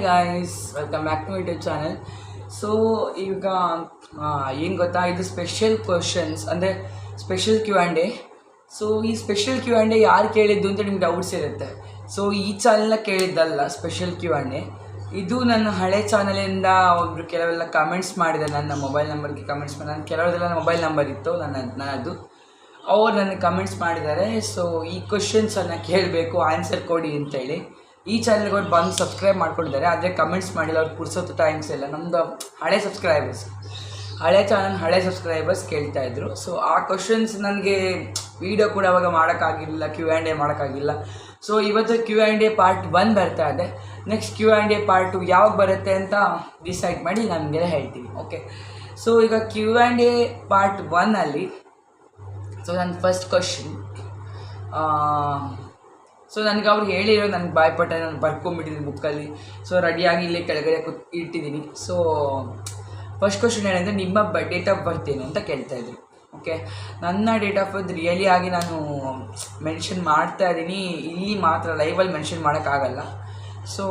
Guys, welcome back to YouTube channel. So ಈಗ ಏನು ಗೊತ್ತಾ, ಇದು ಸ್ಪೆಷಲ್ ಕ್ವಶನ್ಸ್ ಅಂದರೆ special Q and A. So ಈ ಸ್ಪೆಷಲ್ ಕ್ಯೂ ಆ್ಯಂಡ್ ಎ ಯಾರು ಕೇಳಿದ್ದು ಅಂತ ನಿಮ್ಗೆ ಡೌಟ್ಸ್ ಇರುತ್ತೆ. ಸೊ ಈ ಚಾನಲ್ನ ಕೇಳಿದ್ದಲ್ಲ ಸ್ಪೆಷಲ್ ಕ್ಯೂ ಆ್ಯಂಡ್ ಎ. ಇದು ನನ್ನ ಹಳೆ ಚಾನಲಿಂದ ಒಬ್ಬರು ಕೆಲವೆಲ್ಲ ಕಮೆಂಟ್ಸ್ ಮಾಡಿದ್ದಾರೆ. ನನ್ನ ಮೊಬೈಲ್ ನಂಬರ್ಗೆ ಕಮೆಂಟ್ಸ್ ಮಾಡಿ, ನಾನು ಕೆಲವರೆಲ್ಲ ಮೊಬೈಲ್ ನಂಬರ್ ಇತ್ತು ನನ್ನದು, ಅವ್ರು ನನಗೆ ಕಮೆಂಟ್ಸ್ ಮಾಡಿದ್ದಾರೆ. ಸೊ ಈ ಕ್ವಶನ್ಸನ್ನು ಕೇಳಬೇಕು, ಆನ್ಸರ್ ಕೊಡಿ ಅಂತೇಳಿ ಈ ಚಾನಲ್ಗೆ ಅವ್ರು ಬಂದು ಸಬ್ಸ್ಕ್ರೈಬ್ ಮಾಡ್ಕೊಂಡಿದ್ದಾರೆ. ಆದರೆ ಕಮೆಂಟ್ಸ್ ಮಾಡಿಲ್ಲ, ಅವ್ರು ಪುರ್ಸೋತ್ತು ಟೈಮ್ಸ್ ಇಲ್ಲ. ನಮ್ಮದು ಹಳೆ ಸಬ್ಸ್ಕ್ರೈಬರ್ಸ್ ಕೇಳ್ತಾಯಿದ್ರು. ಸೊ ಆ ಕ್ವಶನ್ಸ್ ನನಗೆ ವೀಡಿಯೋ ಕೂಡ ಅವಾಗ ಮಾಡೋಕ್ಕಾಗಿಲ್ಲ, ಕ್ಯೂ ಆ್ಯಂಡ್ ಎ ಮಾಡೋಕ್ಕಾಗಿಲ್ಲ. ಸೊ ಇವತ್ತು ಕ್ಯೂ ಆ್ಯಂಡ್ ಎ ಪಾರ್ಟ್ 1 ಬರ್ತಾ ಇದೆ. Next Q and A part 2 ಯಾವಾಗ ಬರುತ್ತೆ ಅಂತ ಡಿಸೈಡ್ ಮಾಡಿ ನಮಗೆಲ್ಲ ಹೇಳ್ತೀನಿ. ಓಕೆ, ಸೊ ಈಗ ಕ್ಯೂ ಆ್ಯಂಡ್ ಎ ಪಾರ್ಟ್ 1ಅಲ್ಲಿ ಸೊ ನನ್ನ ಫಸ್ಟ್ ಕ್ವಶನ್, ಸೊ ನನಗೆ ಅವ್ರು ಹೇಳಿರೋ ನನಗೆ ಬಾಯ್ಪಟ್ಟ ನಾನು ಬರ್ಕೊಂಬಿಟ್ಟಿದ್ದೀನಿ ಬುಕ್ಕಲ್ಲಿ. ಸೊ ರೆಡಿಯಾಗಿ ಇಲ್ಲೇ ಕೆಳಗಡೆ ಇಟ್ಟಿದ್ದೀನಿ. ಸೊ ಫಸ್ಟ್ ಕ್ವಶನ್ ಏನಂದರೆ, ನಿಮ್ಮ ಡೇಟ್ ಆಫ್ ಬರ್ತ್ ಏನು ಅಂತ ಕೇಳ್ತಾಯಿದ್ರು. ಓಕೆ, ನನ್ನ ಡೇಟ್ ಆಫ್ ಬರ್ತ್ ರಿಯಲಿ ಆಗಿ ನಾನು ಮೆನ್ಷನ್ ಮಾಡ್ತಾ ಇದ್ದೀನಿ, ಇಲ್ಲಿ ಮಾತ್ರ ಲೈವಲ್ಲಿ ಮೆನ್ಷನ್ ಮಾಡೋಕ್ಕಾಗಲ್ಲ. ಸೊ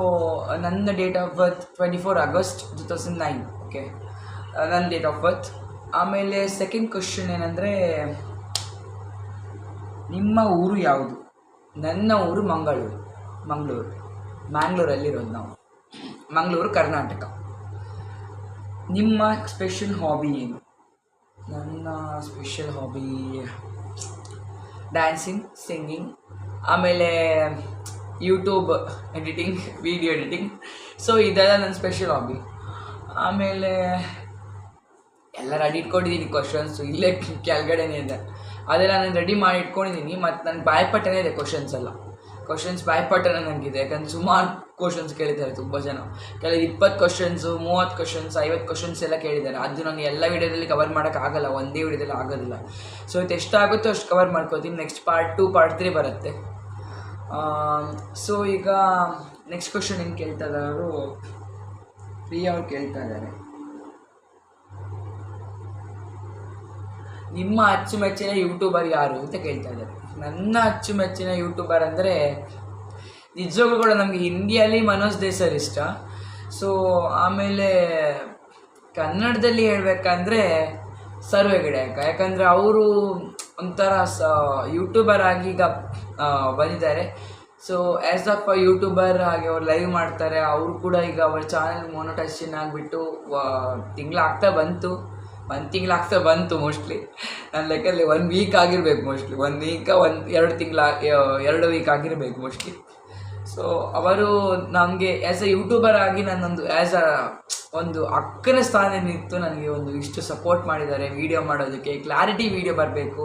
ನನ್ನ date of birth 24 August 2009. Okay, ನನ್ನ ಡೇಟ್ ಆಫ್ ಬರ್ತ್. ಆಮೇಲೆ ಸೆಕೆಂಡ್ ಕ್ವಶನ್ ಏನಂದರೆ, ನಿಮ್ಮ ಊರು ಯಾವುದು? ನನ್ನ ಊರು ಮ್ಯಾಂಗ್ಳೂರಲ್ಲಿರೋದು ನಾವು, ಮಂಗಳೂರು, ಕರ್ನಾಟಕ. ನಿಮ್ಮ ಸ್ಪೆಷಲ್ ಹಾಬಿ ಏನು? ನನ್ನ ಸ್ಪೆಷಲ್ ಹಾಬಿ ಡ್ಯಾನ್ಸಿಂಗ್, ಸಿಂಗಿಂಗ್, ಆಮೇಲೆ YouTube editing, video editing. So ಇದೆಲ್ಲ ನನ್ನ ಸ್ಪೆಷಲ್ ಹಾಬಿ. ಆಮೇಲೆ ಎಲ್ಲ ರೆಡಿ ಇಟ್ಕೊಂಡಿದ್ದೀನಿ ಕ್ವಶನ್ಸು, ಇಲ್ಲೇ ಕೆಳಗಡೆನೇ ಇದೆ, ಅದೆಲ್ಲ ನಾನು ರೆಡಿ ಮಾಡಿ ಇಟ್ಕೊಂಡಿದ್ದೀನಿ. ಮತ್ತು ನನಗೆ ಬಾಯ್ಪಟ್ಟನೇ ಇದೆ ಕ್ವಶನ್ಸ್ ಬಾಯ್ಪಟ್ಟನೇ ನನಗಿದೆ. ಯಾಕಂದ್ರೆ ಸುಮಾರು ಕ್ವಶನ್ಸ್ ಕೇಳಿದ್ದಾರೆ ತುಂಬ ಜನ. ಕೆಲವು 20 ಕ್ವಶನ್ಸು, 30 ಕ್ವಶನ್ಸ್, 50 ಕ್ವಶನ್ಸ್ ಎಲ್ಲ ಕೇಳಿದ್ದಾರೆ. ಅದು ನನಗೆ ಎಲ್ಲ ವೀಡಿಯೋದಲ್ಲಿ ಕವರ್ ಮಾಡೋಕ್ಕಾಗಲ್ಲ, ಒಂದೇ ವೀಡಿಯೋದಲ್ಲಿ ಆಗೋದಿಲ್ಲ. ಸೊ ಇದು ಎಷ್ಟಾಗುತ್ತೋ ಅಷ್ಟು ಕವರ್ ಮಾಡ್ಕೋತೀನಿ. ನೆಕ್ಸ್ಟ್ ಪಾರ್ಟ್ 2, ಪಾರ್ಟ್ 3 ಬರುತ್ತೆ. ಸೊ ಈಗ ನೆಕ್ಸ್ಟ್ ಕ್ವಶನ್ ಏನು ಕೇಳ್ತಾ ಇದ್ದಾರೆ ಅವರು, ಪ್ರಿಯಾ ಅವ್ರು ಕೇಳ್ತಾ ಇದ್ದಾರೆ, ನಿಮ್ಮ ಅಚ್ಚುಮೆಚ್ಚಿನ ಯೂಟ್ಯೂಬರ್ ಯಾರು ಅಂತ ಕೇಳ್ತಾ ಇದ್ದಾರೆ. ನನ್ನ ಅಚ್ಚುಮೆಚ್ಚಿನ ಯೂಟ್ಯೂಬರ್ ಅಂದರೆ ನಿಜವಾಗ್ಲೂ ಕೂಡ ನಮಗೆ ಹಿಂದಿಯಲ್ಲಿ ಮನೋಜ್ ದೇಸಾಯಿ ಇಷ್ಟ. ಸೊ ಆಮೇಲೆ ಕನ್ನಡದಲ್ಲಿ ಹೇಳಬೇಕಂದ್ರೆ ಸರ್ವೇಗಡೆ ಅಕ್ಕ, ಯಾಕಂದರೆ ಅವರು ಒಂಥರ ಯೂಟ್ಯೂಬರ್ ಆಗಿ ಈಗ ಬಂದಿದ್ದಾರೆ. ಸೊ ಆ್ಯಸ್ ಆಫ್ ಯೂಟ್ಯೂಬರ್ ಹಾಗೆ ಅವ್ರು ಲೈವ್ ಮಾಡ್ತಾರೆ. ಅವರು ಕೂಡ ಈಗ ಅವ್ರ ಚಾನಲ್ ಮೊನಟೈಸೇಷನ್ ಆಗಿಬಿಟ್ಟು ತಿಂಗಳಾಗ್ತಾ ಬಂತು ಮೋಸ್ಟ್ಲಿ. ನನ್ನ ಲೆಕ್ಕಲ್ಲಿ 1 ವೀಕ್ ಆಗಿರಬೇಕು ಮೋಸ್ಟ್ಲಿ, 2 ವೀಕ್ ಆಗಿರಬೇಕು ಮೋಸ್ಟ್ಲಿ. ಸೊ ಅವರು ನಮಗೆ ಆ್ಯಸ್ ಅ ಯೂಟ್ಯೂಬರ್ ಆಗಿ ನನ್ನೊಂದು ಒಂದು ಅಕ್ಕನ ಸ್ಥಾನ ನಿಂತು ನನಗೆ ಒಂದು ಇಷ್ಟು ಸಪೋರ್ಟ್ ಮಾಡಿದ್ದಾರೆ ವೀಡಿಯೋ ಮಾಡೋದಕ್ಕೆ. ಕ್ಲಾರಿಟಿ ವೀಡಿಯೋ ಬರಬೇಕು.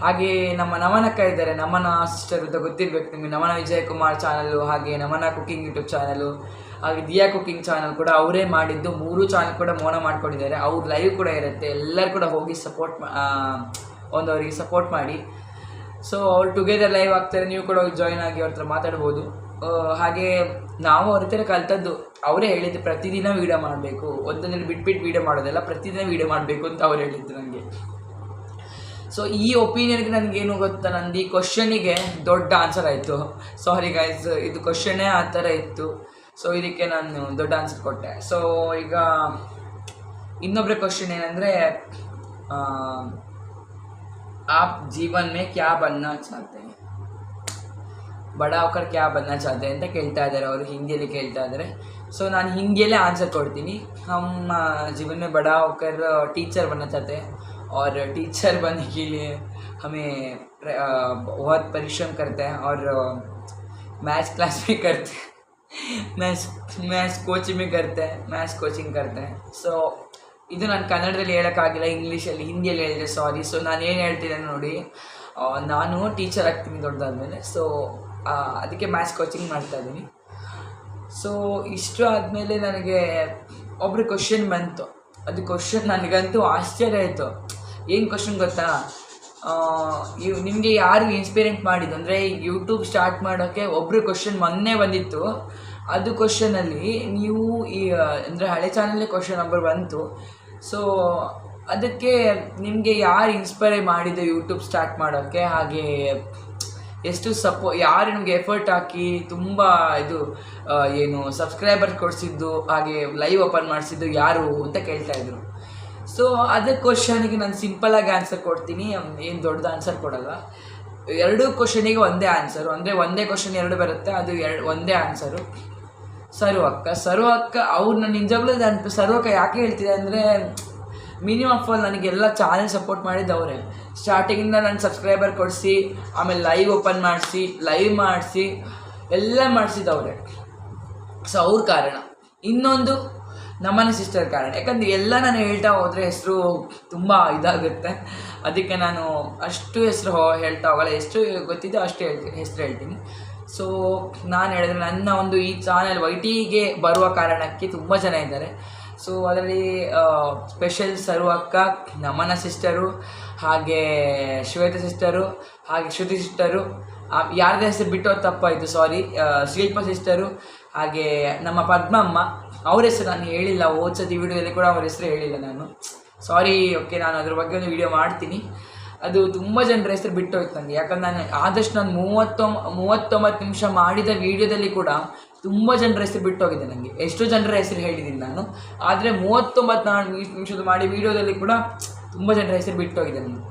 ಹಾಗೆ ನಮ್ಮ ನಮನಕ್ಕ ಇದ್ದಾರೆ, ನಮನ ಸಿಸ್ಟರ್ ಅಂತ ಗೊತ್ತಿರಬೇಕು ನಿಮಗೆ, ನಮನ ವಿಜಯಕುಮಾರ್ ಚಾನಲು, ಹಾಗೆ ನಮನ ಕುಕಿಂಗ್ ಯೂಟ್ಯೂಬ್ ಚಾನಲು, ಹಾಗೆ ದಿಯಾ ಕುಕಿಂಗ್ ಚಾನಲ್ ಕೂಡ ಅವರೇ ಮಾಡಿದ್ದು. 3 ಚಾನಲ್ ಕೂಡ ಮೋನ ಮಾಡ್ಕೊಂಡಿದ್ದಾರೆ. ಅವ್ರ ಲೈವ್ ಕೂಡ ಇರುತ್ತೆ, ಎಲ್ಲರೂ ಕೂಡ ಹೋಗಿ ಅವರಿಗೆ ಸಪೋರ್ಟ್ ಮಾಡಿ. ಸೊ ಅವ್ರು ಟುಗೆದರ್ ಲೈವ್ ಆಗ್ತಾರೆ, ನೀವು ಕೂಡ ಹೋಗಿ ಜಾಯ್ನ್ ಆಗಿ ಅವ್ರ ಹತ್ರ ಮಾತಾಡ್ಬೋದು. ಹಾಗೆ ನಾವು ಅವ್ರ ಹತ್ರ ಕಲ್ತದ್ದು, ಅವರೇ ಹೇಳಿದ್ದು ಪ್ರತಿದಿನ ವೀಡಿಯೋ ಮಾಡಬೇಕು, ಒಂದೊಂದಲ್ಲಿ ಬಿಟ್ಬಿಟ್ಟು ವೀಡಿಯೋ ಮಾಡೋದಲ್ಲ, ಪ್ರತಿದಿನ ವೀಡಿಯೋ ಮಾಡಬೇಕು ಅಂತ ಅವ್ರು ಹೇಳಿದ್ದು ನನಗೆ. ಸೊ ಈ ಒಪಿನಿಯನ್ಗೆ ನನಗೇನು ಗೊತ್ತಾ, ನಂದು ಈ ಕ್ವಶನಿಗೆ ದೊಡ್ಡ ಆನ್ಸರ್ ಆಯಿತು. ಸಾರಿ ಗೈಸ್, ಇದು ಕ್ವಶನ್ನೇ ಆ ಥರ ಇತ್ತು. ಸೊ ಇದಕ್ಕೆ ನಾನು ದೊಡ್ಡ ಆನ್ಸರ್ ಕೊಟ್ಟೆ. ಸೊ ಈಗ ಇನ್ನೊಬ್ಬರ ಕ್ವಶನ್ ಏನಂದರೆ, आप जीवन में क्या बनना चाहते हैं, बड़ा होकर क्या बनना चाहते हैं ಅಂತ ಕೇಳ್ತಾ ಇದ್ದಾರೆ. ಅವರು ಹಿಂದಿಯಲ್ಲಿ ಕೇಳ್ತಾ ಇದ್ದಾರೆ. ಸೊ ನಾನು ಹಿಂದಿಯಲ್ಲೇ ಆನ್ಸರ್ ಕೊಡ್ತೀನಿ. हम जीवन में बड़ा होकर टीचर बनना चाहते हैं, और टीचर बनने के लिए हमें बहुत परिश्रम करते हैं, और मैथ्स क्लास भी करते हैं, मैथ्स कोचिंग भी करते हैं, मैथ्स कोचिंग करते हैं. ಸೊ ಇದು ನಾನು ಕನ್ನಡದಲ್ಲಿ ಹೇಳೋಕ್ಕಾಗಿಲ್ಲ, ಇಂಗ್ಲೀಷಲ್ಲಿ ಹಿಂದಿಯಲ್ಲಿ ಹೇಳಿದೆ, ಸಾರಿ. ಸೊ ನಾನು ಏನು ಹೇಳ್ತಿದ್ದೇನೆ ನೋಡಿ, ನಾನು ಟೀಚರ್ ಆಗ್ತೀನಿ ದೊಡ್ಡದಾದಮೇಲೆ. ಸೊ ಅದಕ್ಕೆ ಮ್ಯಾಥ್ಸ್ ಕೋಚಿಂಗ್ ಮಾಡ್ತಾಯಿದ್ದೀನಿ. ಸೊ ಇಷ್ಟು ಆದಮೇಲೆ ನನಗೆ ಒಬ್ಬರು ಕ್ವಶನ್ ಬಂತು. ಅದು ಕ್ವಶನ್ ನನಗಂತೂ ಆಶ್ಚರ್ಯ ಆಯಿತು. ಏನು ಕ್ವಶನ್ ಗೊತ್ತಾ, ನಿಮಗೆ ಯಾರು ಇನ್ಸ್ಪಿರೇಟ್ ಮಾಡಿದ್ದು ಅಂದರೆ ಯೂಟ್ಯೂಬ್ ಸ್ಟಾರ್ಟ್ ಮಾಡೋಕ್ಕೆ ಒಬ್ಬರು ಕ್ವಶನ್ ಮೊನ್ನೆ ಬಂದಿತ್ತು. ಅದು ಕ್ವಶನಲ್ಲಿ ನೀವು ಅಂದರೆ ಹಳೆ ಚಾನಲ್ಲೇ ಕ್ವಶನ್ ನಂಬರ್ ಬಂತು. ಸೊ ಅದಕ್ಕೆ ನಿಮಗೆ ಯಾರು ಇನ್ಸ್ಪೈರ್ ಮಾಡಿದ್ದು ಯೂಟ್ಯೂಬ್ ಸ್ಟಾರ್ಟ್ ಮಾಡೋಕ್ಕೆ, ಹಾಗೆ ಎಷ್ಟು ಯಾರು ನಿಮಗೆ ಎಫರ್ಟ್ ಹಾಕಿ ತುಂಬ ಇದು ಏನು ಸಬ್ಸ್ಕ್ರೈಬರ್ ಕೊಡಿಸಿದ್ದು ಹಾಗೆ ಲೈವ್ ಓಪನ್ ಮಾಡಿಸಿದ್ದು ಯಾರು ಅಂತ ಕೇಳ್ತಾಯಿದ್ರು. ಸೊ ಅದೇ ಕ್ವಶನಿಗೆ ನಾನು ಸಿಂಪಲಾಗಿ ಆನ್ಸರ್ ಕೊಡ್ತೀನಿ, ಏನು ದೊಡ್ಡದು ಆನ್ಸರ್ ಕೊಡಲ್ಲ. ಎರಡೂ ಕ್ವಶನಿಗೆ ಒಂದೇ ಆನ್ಸರು, ಅಂದರೆ ಒಂದೇ ಕ್ವಶನ್ ಎರಡು ಬರುತ್ತೆ, ಅದು ಒಂದೇ ಆನ್ಸರು. ಸರು ಅಕ್ಕ ಅವ್ರನ್ನ ನಿಜವಾಗ್ಲೂ ನಾನು ಸರು ಅಕ್ಕ ಯಾಕೆ ಹೇಳ್ತಿದ್ದೆ ಅಂದರೆ, ಮಿನಿಮಮ್ ಆಫ್ ಆಲ್ ನನಗೆಲ್ಲ ಚಾನೆಲ್ ಸಪೋರ್ಟ್ ಮಾಡಿದ್ದವರೇ. ಸ್ಟಾರ್ಟಿಂಗಿಂದ ನಾನು ಸಬ್ಸ್ಕ್ರೈಬರ್ ಕೊಡಿಸಿ, ಆಮೇಲೆ ಲೈವ್ ಓಪನ್ ಮಾಡಿಸಿ, ಲೈವ್ ಮಾಡಿಸಿ ಎಲ್ಲ ಮಾಡಿಸಿದವ್ರೆ. ಸೊ ಅವ್ರ ಕಾರಣ. ಇನ್ನೊಂದು ನಮ್ಮನೆ ಸಿಸ್ಟರ್ ಕಾರಣ. ಯಾಕಂದರೆ ಎಲ್ಲ ನಾನು ಹೇಳ್ತಾ ಹೋದರೆ ಹೆಸರು ತುಂಬ ಇದಾಗುತ್ತೆ, ಅದಕ್ಕೆ ನಾನು ಅಷ್ಟು ಹೆಸರು ಹೇಳ್ತಾ ಹೋಗಲ್ಲ. ಎಷ್ಟು ಗೊತ್ತಿದೆ ಅಷ್ಟು ಹೆಸರು ಹೇಳ್ತೀನಿ. ಸೊ ನಾನು ಹೇಳಿದ್ರೆ ನನ್ನ ಒಂದು ಈ ಚಾನೆಲ್ YT ಗೆ ಬರುವ ಕಾರಣಕ್ಕೆ ತುಂಬ ಜನ ಇದ್ದಾರೆ. ಸೊ ಅದರಲ್ಲಿ ಸ್ಪೆಷಲ್ ಸರು ಅಕ್ಕ, ನಮನ ಸಿಸ್ಟರು, ಹಾಗೆ ಶ್ವೇತಾ ಸಿಸ್ಟರು, ಹಾಗೆ ಶ್ರುತಿ ಸಿಸ್ಟರು, ಯಾರದೇ ಹೆಸರು ಬಿಟ್ಟು ತಪ್ಪಾಯಿತು ಸಾರಿ, ಶಿಲ್ಪ ಸಿಸ್ಟರು, ಹಾಗೆ ನಮ್ಮ ಪದ್ಮಮ್ಮ. ಅವ್ರ ಹೆಸರು ನಾನು ಹೇಳಿಲ್ಲ, ಓದ್ಸತಿ ವಿಡಿಯೋದಲ್ಲಿ ಕೂಡ ಅವ್ರ ಹೆಸರು ಹೇಳಿಲ್ಲ ನಾನು, ಸಾರಿ. ಓಕೆ, ನಾನು ಅದ್ರ ಬಗ್ಗೆ ಒಂದು ವಿಡಿಯೋ ಮಾಡ್ತೀನಿ. ಅದು ತುಂಬ ಜನರ ಹೆಸರು ಬಿಟ್ಟೋಯ್ತು ನನಗೆ. ಯಾಕಂದ್ರೆ ನಾನು ಆದಷ್ಟು ನಾನು 39 ನಿಮಿಷ ಮಾಡಿದ ವೀಡಿಯೋದಲ್ಲಿ ಕೂಡ ತುಂಬ ಜನರ ಹೆಸರು ಬಿಟ್ಟೋಗಿದೆ ನನಗೆ. ಎಷ್ಟು ಜನರ ಹೆಸರು ಹೇಳಿದ್ದೀನಿ ನಾನು, ಆದರೆ 39 ನಿಮಿಷದ ಮಾಡಿ ವೀಡಿಯೋದಲ್ಲಿ ಕೂಡ ತುಂಬ ಜನರ ಹೆಸರು ಬಿಟ್ಟೋಗಿದೆ ನನಗೆ.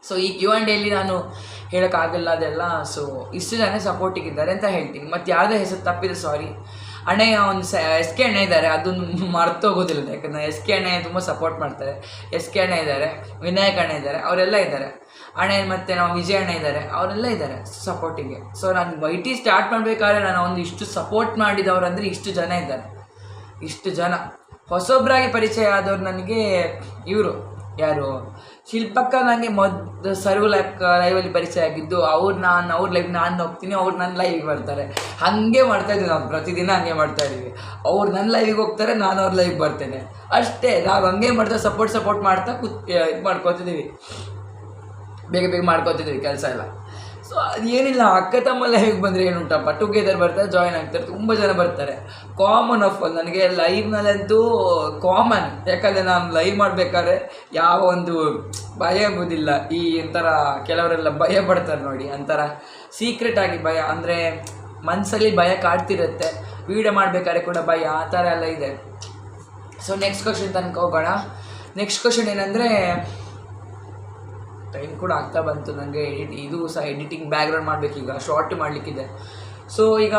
ಸೊ ಈ Q&Aಯಲ್ಲಿ ನಾನು ಹೇಳೋಕ್ಕಾಗಲ್ಲ ಅದೆಲ್ಲ. ಸೊ ಇಷ್ಟು ಜನ ಸಪೋರ್ಟಿಗಿದ್ದಾರೆ ಅಂತ ಹೇಳ್ತೀನಿ. ಮತ್ತು ಯಾವುದೇ ಹೆಸರು ತಪ್ಪಿದೆ ಸಾರಿ. ಅಣ್ಣಯ್ಯ ಒಂದು SK ಅಣ್ಣ ಇದ್ದಾರೆ, ಅದನ್ನು ಮರ್ತೋಗೋದಿಲ್ಲ. ಯಾಕಂದರೆ SK ಅಣ್ಣಯ್ಯ ತುಂಬ ಸಪೋರ್ಟ್ ಮಾಡ್ತಾರೆ. SK ಅಣ್ಣ ಇದ್ದಾರೆ, ವಿನಾಯಕ್ ಅಣ್ಣ ಇದ್ದಾರೆ, ಅವರೆಲ್ಲ ಇದ್ದಾರೆ. ಅಣ್ಣ ಮತ್ತು ನಾವು ವಿಜಯ್ ಅಣ್ಣ ಇದ್ದಾರೆ, ಅವರೆಲ್ಲ ಇದ್ದಾರೆ ಸಪೋರ್ಟಿಗೆ. ಸೊ ನಾನು YT ಸ್ಟಾರ್ಟ್ ಮಾಡಬೇಕಾದ್ರೆ ನಾನು ಒಂದು ಇಷ್ಟು ಸಪೋರ್ಟ್ ಮಾಡಿದವರು ಅಂದರೆ ಇಷ್ಟು ಜನ ಇದ್ದಾರೆ. ಇಷ್ಟು ಜನ ಹೊಸೊಬ್ಬರಾಗಿ ಪರಿಚಯ ಆದವ್ರು ನನಗೆ ಇವರು ಯಾರು, ಶಿಲ್ಪಕ್ಕ ನನಗೆ ಸರ್ವ್ ಲೈವಲ್ಲಿ ಪರಿಚಯ ಆಗಿದ್ದು. ಅವ್ರು ಲೈವ್ ನಾನು ಹೋಗ್ತೀನಿ, ಅವ್ರು ನನ್ನ ಲೈವಿಗೆ ಬರ್ತಾರೆ. ಹಾಗೆ ಮಾಡ್ತಾಯಿದ್ವಿ ನಾವು, ಪ್ರತಿದಿನ ಹಂಗೆ ಮಾಡ್ತಾಯಿದ್ದೀವಿ. ಅವ್ರು ನನ್ನ ಲೈವಿಗೆ ಹೋಗ್ತಾರೆ, ನಾನು ಅವ್ರ ಲೈವಿಗೆ ಬರ್ತೇನೆ, ಅಷ್ಟೇ. ನಾವು ಹಂಗೆ ಮಾಡ್ತಾ ಸಪೋರ್ಟ್ ಮಾಡ್ತಾ ಇದು ಮಾಡ್ಕೊತಿದ್ದೀವಿ, ಬೇಗ ಮಾಡ್ಕೊತಿದ್ದೀವಿ ಕೆಲಸ ಎಲ್ಲ. ಸೊ ಅದೇನಿಲ್ಲ, ಅಕ್ಕ ತಮ್ಮ ಲೈವ್ಗೆ ಬಂದರೆ ಏನುಂಟಪ್ಪ, ಟುಗೆದರ್ ಬರ್ತಾರೆ, ಜಾಯ್ನ್ ಆಗ್ತಾರೆ, ತುಂಬ ಜನ ಬರ್ತಾರೆ. ಕಾಮನ್ ಆಫ್ ಆಲ್ ನನಗೆ ಲೈವ್ನಲ್ಲಂತೂ ಕಾಮನ್. ಯಾಕಂದರೆ ನಾನು ಲೈವ್ ಮಾಡಬೇಕಾದ್ರೆ ಯಾವ ಒಂದು ಭಯ ಎಂಬುದಿಲ್ಲ. ಈ ಒಂಥರ ಕೆಲವರೆಲ್ಲ ಭಯ ಪಡ್ತಾರೆ ನೋಡಿ, ಒಂಥರ ಸೀಕ್ರೆಟಾಗಿ ಭಯ, ಅಂದರೆ ಮನಸ್ಸಲ್ಲಿ ಭಯ ಕಾಡ್ತಿರುತ್ತೆ. ವೀಡಿಯೋ ಮಾಡಬೇಕಾದ್ರೆ ಕೂಡ ಭಯ, ಆ ಥರ ಎಲ್ಲ ಇದೆ. ಸೊ ನೆಕ್ಸ್ಟ್ ಕ್ವಶನ್ ತನಕ ಹೋಗೋಣ. ನೆಕ್ಸ್ಟ್ ಕ್ವಶನ್ ಏನಂದರೆ, ಟೈಮ್ ಕೂಡ ಆಗ್ತಾ ಬಂತು ನನಗೆ. ಇದು ಸಹ ಎಡಿಟಿಂಗ್ ಬ್ಯಾಕ್ಗ್ರೌಂಡ್ ಮಾಡಬೇಕೀಗ, ಶಾರ್ಟ್ ಮಾಡಲಿಕ್ಕಿದೆ. ಸೊ ಈಗ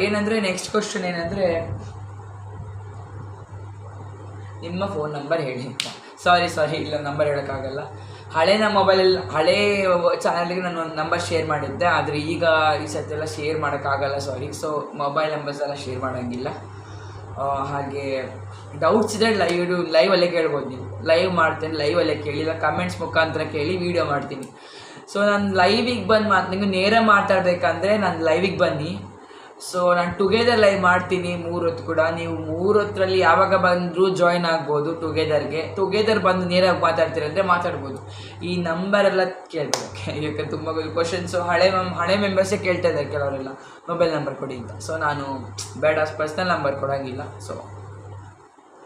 ಏನಂದರೆ ನೆಕ್ಸ್ಟ್ ಕ್ವಶನ್ ಏನಂದರೆ, ನಿಮ್ಮ ಫೋನ್ ನಂಬರ್ ಹೇಳಿ ಅಂತ. ಸಾರಿ ಇಲ್ಲ, ನಂಬರ್ ಹೇಳೋಕ್ಕಾಗಲ್ಲ. ನಮ್ಮ ಮೊಬೈಲಲ್ಲಿ ಹಳೇ ಚಾನಲ್ಗೆ ನಾನು ಒಂದು ನಂಬರ್ ಶೇರ್ ಮಾಡಿದ್ದೆ, ಆದರೆ ಈಗ ಈ ಸತ್ತೆಲ್ಲ ಶೇರ್ ಮಾಡೋಕ್ಕಾಗಲ್ಲ ಸಾರಿ. ಸೊ ಮೊಬೈಲ್ ನಂಬರ್ಸ್ ಎಲ್ಲ ಶೇರ್ ಮಾಡೋಂಗಿಲ್ಲ. ಹಾಗೆ ಡೌಟ್ಸ್ ಇದೆ ಲೈವಲ್ಲೇ ಕೇಳ್ಬೋದು ನೀವು. ಲೈವ್ ಮಾಡ್ತೇನೆ, ಲೈವಲ್ಲೇ ಕೇಳಿ, ಇಲ್ಲ ಕಮೆಂಟ್ಸ್ ಮುಖಾಂತರ ಕೇಳಿ, ವೀಡಿಯೋ ಮಾಡ್ತೀನಿ. ಸೊ ನಾನು ಲೈವಿಗೆ ಬಂದು ನೀವು ನೇರ ಮಾತಾಡಬೇಕಂದ್ರೆ ನಾನು ಲೈವಿಗೆ ಬನ್ನಿ. ಸೊ ನಾನು ಟುಗೆದರ್ ಲೈವ್ ಮಾಡ್ತೀನಿ 3 ಹೊತ್ತು ಕೂಡ. ನೀವು 3 ಹೊತ್ತರಲ್ಲಿ ಯಾವಾಗ ಬಂದರೂ ಜಾಯ್ನ್ ಆಗ್ಬೋದು ಟುಗೆದರ್ ಬಂದು ನೇರಾಗಿ ಮಾತಾಡ್ತೀರಂದರೆ ಮಾತಾಡ್ಬೋದು. ಈ ನಂಬರೆಲ್ಲ ಕೇಳಬೇಕು, ಯಾಕೆ ತುಂಬ ಕ್ವಶನ್ಸು ಹಳೆ ಮೆಂಬರ್ಸೇ ಕೇಳ್ತಾ ಇದ್ದಾರೆ ಕೆಲವರೆಲ್ಲ, ಮೊಬೈಲ್ ನಂಬರ್ ಕೊಡಿ ಅಂತ. ಸೊ ನಾನು ಬೇಡ, ಪರ್ಸ್ನಲ್ ನಂಬರ್ ಕೊಡೋಂಗಿಲ್ಲ. ಸೊ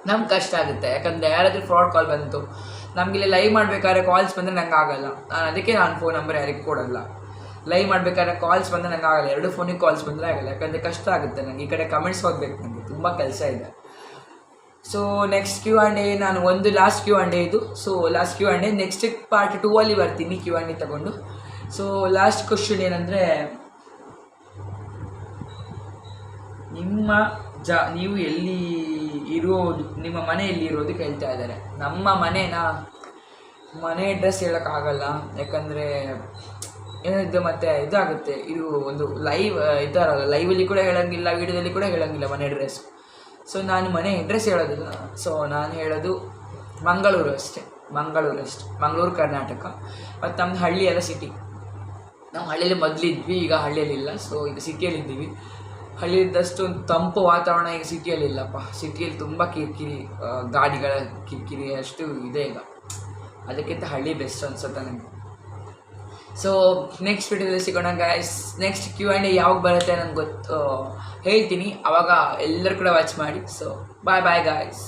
ನಮ್ಗೆ ಕಷ್ಟ ಆಗುತ್ತೆ, ಯಾಕಂದರೆ ಯಾರಾದರೂ ಫ್ರಾಡ್ ಕಾಲ್ ಬಂತು, ನಮಗಿಲ್ಲಿ ಲೈವ್ ಮಾಡಬೇಕಾದ್ರೆ ಕಾಲ್ಸ್ ಬಂದರೆ ನಂಗೆ ಆಗಲ್ಲ. ಅದಕ್ಕೆ ನಾನು ಫೋನ್ ನಂಬರ್ ಯಾರಿಗೆ ಕೊಡಲ್ಲ. ಲೈವ್ ಮಾಡಬೇಕಾದ್ರೆ ಕಾಲ್ಸ್ ಬಂದರೆ ನಂಗೆ ಆಗಲ್ಲ, 2 ಫೋನಿಗೆ ಕಾಲ್ಸ್ ಬಂದರೆ ಆಗಲ್ಲ. ಯಾಕಂದರೆ ಕಷ್ಟ ಆಗುತ್ತೆ ನನಗೆ, ಈ ಕಡೆ ಕಮೆಂಟ್ಸ್ ಹೋಗ್ಬೇಕು, ನನಗೆ ತುಂಬ ಕೆಲಸ ಇದೆ. ಸೊ ನೆಕ್ಸ್ಟ್ Q&A ನಾನು ಒಂದು ಲಾಸ್ಟ್ Q&A ಇದು. So last Q&A next part 2ಅಲ್ಲಿ ಬರ್ತೀನಿ Q&A ತಗೊಂಡು. ಸೊ ಲಾಸ್ಟ್ ಕ್ವಶನ್ ಏನಂದರೆ, ನೀವು ಎಲ್ಲಿ ಇರೋದು, ನಿಮ್ಮ ಮನೆ ಎಲ್ಲಿ ಇರೋದು ಕೇಳ್ತಾ ಇದ್ದಾರೆ. ನಮ್ಮ ಮನೆ ಅಡ್ರೆಸ್ ಹೇಳೋಕ್ಕಾಗಲ್ಲ, ಯಾಕಂದರೆ ಏನಿದೆ ಮತ್ತು ಇದಾಗುತ್ತೆ. ಇದು ಒಂದು ಲೈವ್ ಇದ್ದಾರಲ್ಲ, ಲೈವಲ್ಲಿ ಕೂಡ ಹೇಳೋಂಗಿಲ್ಲ, ವೀಡಿಯೋದಲ್ಲಿ ಕೂಡ ಹೇಳೋಂಗಿಲ್ಲ ಮನೆ ಅಡ್ರೆಸ್. ಸೊ ನಾನು ಮನೆ ಅಡ್ರೆಸ್ ಹೇಳೋದಿಲ್ಲ. ಸೊ ನಾನು ಹೇಳೋದು ಮಂಗಳೂರು ಅಷ್ಟೇ, ಮಂಗಳೂರು ಕರ್ನಾಟಕ. ಮತ್ತು ನಮ್ಮದು ಹಳ್ಳಿ ಎಲ್ಲ ಸಿಟಿ. ನಾವು ಹಳ್ಳಿಯಲ್ಲಿ ಮೊದಲಿದ್ವಿ, ಈಗ ಹಳ್ಳಿಯಲ್ಲಿಲ್ಲ. ಸೊ ಈಗ ಸಿಟಿಯಲ್ಲಿದ್ದೀವಿ. ಹಳ್ಳಿಯಿದ್ದಷ್ಟು ಒಂದು ತಂಪು ವಾತಾವರಣ ಈಗ ಸಿಟಿಯಲ್ಲಿ ಇಲ್ಲಪ್ಪ. ಸಿಟಿಯಲ್ಲಿ ತುಂಬ ಕಿರಿಕಿರಿ, ಗಾಡಿಗಳ ಕಿರಿಕಿರಿ ಅಷ್ಟು ಇದೆ ಈಗ. ಅದಕ್ಕಿಂತ ಹಳ್ಳಿ ಬೆಸ್ಟ್ ಅನ್ಸುತ್ತೆ ನನಗೆ. ಸೊ ನೆಕ್ಸ್ಟ್ ವಿಡಿಯೋದಲ್ಲಿ ಸಿಗೋಣ ಗೈಸ್. ನೆಕ್ಸ್ಟ್ Q&A ಯಾವಾಗ ಬರುತ್ತೆ ನನಗೆ ಹೇಳ್ತೀನಿ, ಆವಾಗ ಎಲ್ಲರೂ ಕೂಡ ವಾಚ್ ಮಾಡಿ. So bye guys.